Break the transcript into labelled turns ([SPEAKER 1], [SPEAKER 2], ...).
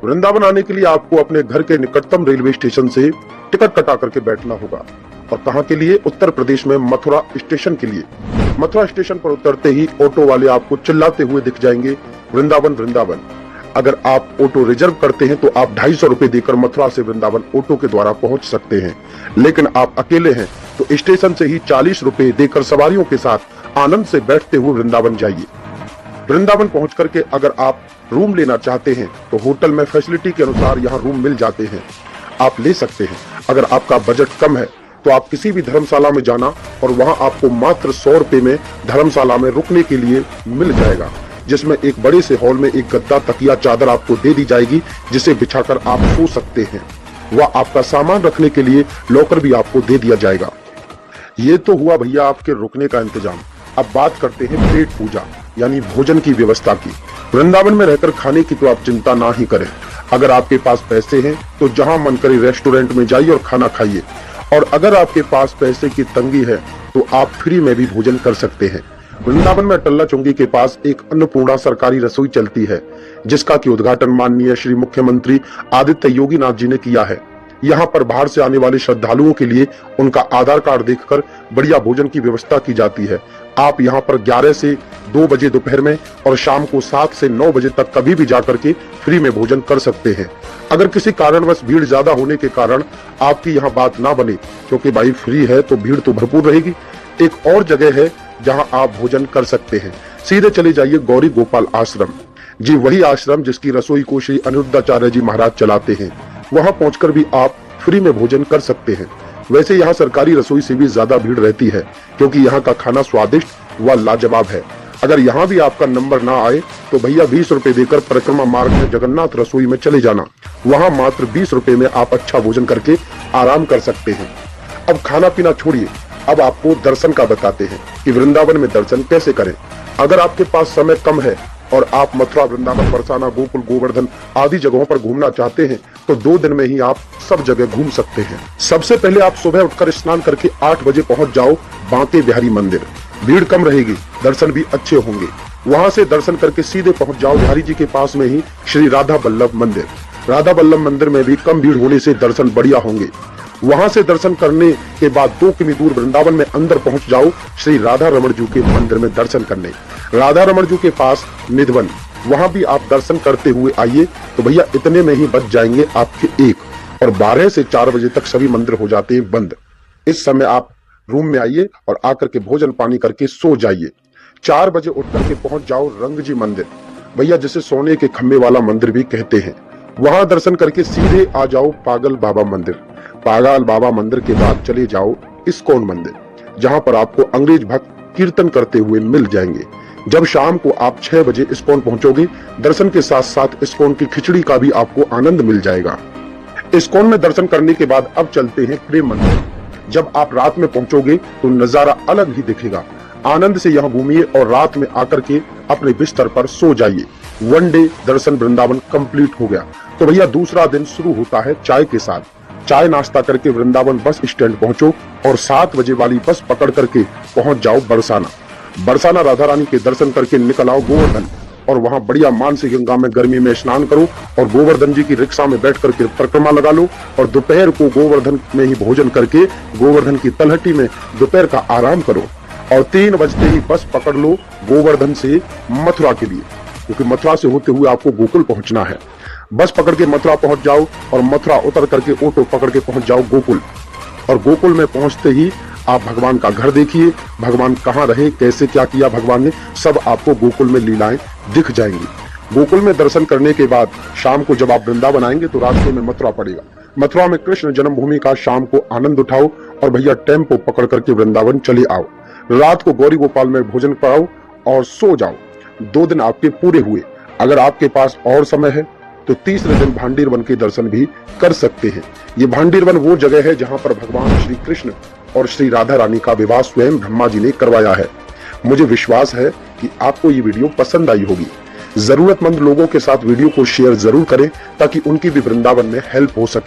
[SPEAKER 1] वृंदावन आने के लिए आपको अपने घर के निकटतम रेलवे स्टेशन से टिकट कटा करके बैठना होगा। और कहां के लिए? उत्तर प्रदेश में मथुरा स्टेशन के लिए। मथुरा स्टेशन पर उतरते ही ऑटो वाले आपको चिल्लाते हुए दिख जाएंगे, वृंदावन वृंदावन। अगर आप ऑटो रिजर्व करते हैं तो आप 250 रुपए देकर मथुरा से वृंदावन ऑटो के द्वारा पहुंच सकते हैं। लेकिन आप अकेले हैं तो स्टेशन से ही 40 रुपए देकर सवारियों के साथ आनंद से बैठते हुए वृंदावन जाइए। वृंदावन पहुंच करके अगर आप रूम लेना चाहते हैं तो होटल में फैसिलिटी के अनुसार यहाँ रूम मिल जाते हैं, आप ले सकते हैं। अगर आपका बजट कम है तो आप किसी भी धर्मशाला में जाना और वहां आपको मात्र 100 रुपए में धर्मशाला में रुकने के लिए मिल जाएगा, जिसमें एक बड़े से हॉल में एक गद्दा, तकिया, चादर आपको दे दी जाएगी जिसे बिछाकर आप सो सकते हैं। वह आपका सामान रखने के लिए लॉकर भी आपको दे दिया जाएगा। ये तो हुआ भैया आपके रुकने का इंतजाम। अब बात करते हैं पेट पूजा यानी भोजन की व्यवस्था की। वृंदावन में रहकर खाने की तो आप चिंता ना ही करें। अगर आपके पास पैसे हैं तो जहां मन करे रेस्टोरेंट में जाइए और खाना खाइए, और अगर आपके पास पैसे की तंगी है तो आप फ्री में भी भोजन कर सकते हैं। वृंदावन में टल्ला चुंगी के पास एक अन्नपूर्णा सरकारी रसोई चलती है, जिसका की उद्घाटन माननीय श्री मुख्यमंत्री आदित्य योगी नाथ जी ने किया है। यहाँ पर बाहर से आने वाले श्रद्धालुओं के लिए उनका आधार कार्ड देखकर बढ़िया भोजन की व्यवस्था की जाती है। आप यहाँ पर 11 से 2 बजे दोपहर में और शाम को 7 से 9 बजे तक कभी भी जाकर के फ्री में भोजन कर सकते हैं। अगर किसी कारणवश भीड़ ज्यादा होने के कारण आपकी यहाँ बात ना बने, क्योंकि भाई फ्री है तो भीड़ तो भरपूर रहेगी, एक और जगह है जहां आप भोजन कर सकते हैं। सीधे चले जाइए गौरी गोपाल आश्रम। जी वही आश्रम जिसकी रसोई को श्री अनिरुद्धाचार्य जी महाराज चलाते हैं। वहां पहुंचकर भी आप फ्री में भोजन कर सकते हैं। वैसे यहाँ सरकारी रसोई से भी ज्यादा भीड़ रहती है, क्योंकि यहाँ का खाना स्वादिष्ट व लाजवाब है। अगर यहाँ भी आपका नंबर ना आए तो भैया 20 रुपए देकर परिक्रमा मार्ग में जगन्नाथ रसोई में चले जाना। वहाँ मात्र 20 रुपए में आप अच्छा भोजन करके आराम कर सकते हैं। अब खाना पीना छोड़िए, अब आपको दर्शन का बताते हैं कि वृंदावन में दर्शन कैसे करें। अगर आपके पास समय कम है और आप मथुरा, वृंदावन, बरसाना, गोकुल, गोवर्धन आदि जगहों पर घूमना चाहते हैं तो 2 दिन में ही आप सब जगह घूम सकते हैं। सबसे पहले आप सुबह उठकर स्नान करके 8 बजे पहुंच जाओ बांके बिहारी मंदिर। भीड़ कम रहेगी, दर्शन भी अच्छे होंगे। वहां से दर्शन करके सीधे पहुंच जाओ बिहारी जी के पास में ही श्री राधा वल्लभ मंदिर। राधा वल्लभ मंदिर में भी कम भीड़ होने से दर्शन बढ़िया होंगे। वहां से दर्शन करने के बाद 2 किमी दूर वृंदावन में अंदर पहुंच जाओ श्री राधा रमण जी के मंदिर में दर्शन करने। राधा रमण जी के पास निधवन, वहां भी आप दर्शन करते हुए आइए तो भैया इतने में ही बच जाएंगे आपके 1, और 12 से 4 बजे तक सभी मंदिर हो जाते हैं बंद। इस समय आप रूम में आइए और आकर के भोजन पानी करके सो जाइए। 4 बजे उठ करके पहुंच जाओ रंग जी मंदिर, भैया जिसे सोने के खम्भे वाला मंदिर भी कहते हैं। वहां दर्शन करके सीधे आ जाओ पागल बाबा मंदिर। पागल बाबा मंदिर के बाद चले जाओ इस्कॉन मंदिर, जहां पर आपको अंग्रेज भक्त कीर्तन करते हुए मिल जाएंगे। जब शाम को आप 6 बजे इस्कॉन पहुंचोगे, दर्शन के साथ साथ इस्कॉन की खिचड़ी का भी आपको आनंद मिल जाएगा। इस्कॉन में दर्शन करने के बाद अब चलते हैं प्रेम मंदिर। जब आप रात में पहुंचोगे तो नजारा अलग ही दिखेगा। आनंद से यहाँ घूमिए और रात में आकर के अपने बिस्तर पर सो जाइए। 1 डे दर्शन वृंदावन कंप्लीट हो गया। तो भैया दूसरा दिन शुरू होता है चाय के साथ। चाय नाश्ता करके वृंदावन बस स्टैंड पहुंचो और 7 बजे वाली बस पकड़ करके पहुंच जाओ बरसाना। बरसाना राधा रानी के दर्शन करके निकल आओ गोवर्धन, और वहां बढ़िया मानसी गंगा में गर्मी में स्नान करो और गोवर्धन जी की रिक्शा में बैठ करके परिक्रमा लगा लो, और दोपहर को गोवर्धन में ही भोजन करके गोवर्धन की तलहटी में दोपहर का आराम करो, और 3 बजते ही बस पकड़ लो गोवर्धन से मथुरा के लिए, क्योंकि मथुरा से होते हुए आपको गोकुल पहुंचना है। बस पकड़ के मथुरा पहुंच जाओ और मथुरा उतर करके ऑटो पकड़ के पहुंच जाओ गोकुल, और गोकुल में पहुंचते ही आप भगवान का घर देखिए। भगवान कहाँ रहे, कैसे क्या किया भगवान ने, सब आपको गोकुल में लीलाएं दिख जाएंगी। गोकुल में दर्शन करने के बाद शाम को जब आप वृंदावन आएंगे तो रास्ते में मथुरा पड़ेगा। मथुरा में कृष्ण जन्मभूमि का शाम को आनंद उठाओ और भैया टेम्पो पकड़ करके वृंदावन चले आओ। रात को गौरी गोपाल में भोजन कराओ और सो जाओ। 2 दिन आपके पूरे हुए। अगर आपके पास और समय है तो तीसरे दिन भांडीर वन के दर्शन भी कर सकते हैं। ये भांडीर वन वो जगह है जहां पर भगवान श्री कृष्ण और श्री राधा रानी का विवाह स्वयं ब्रह्मा जी ने करवाया है। मुझे विश्वास है कि आपको ये वीडियो पसंद आई होगी। जरूरतमंद लोगों के साथ वीडियो को शेयर जरूर करें ताकि उनकी भी वृंदावन में हेल्प हो सके।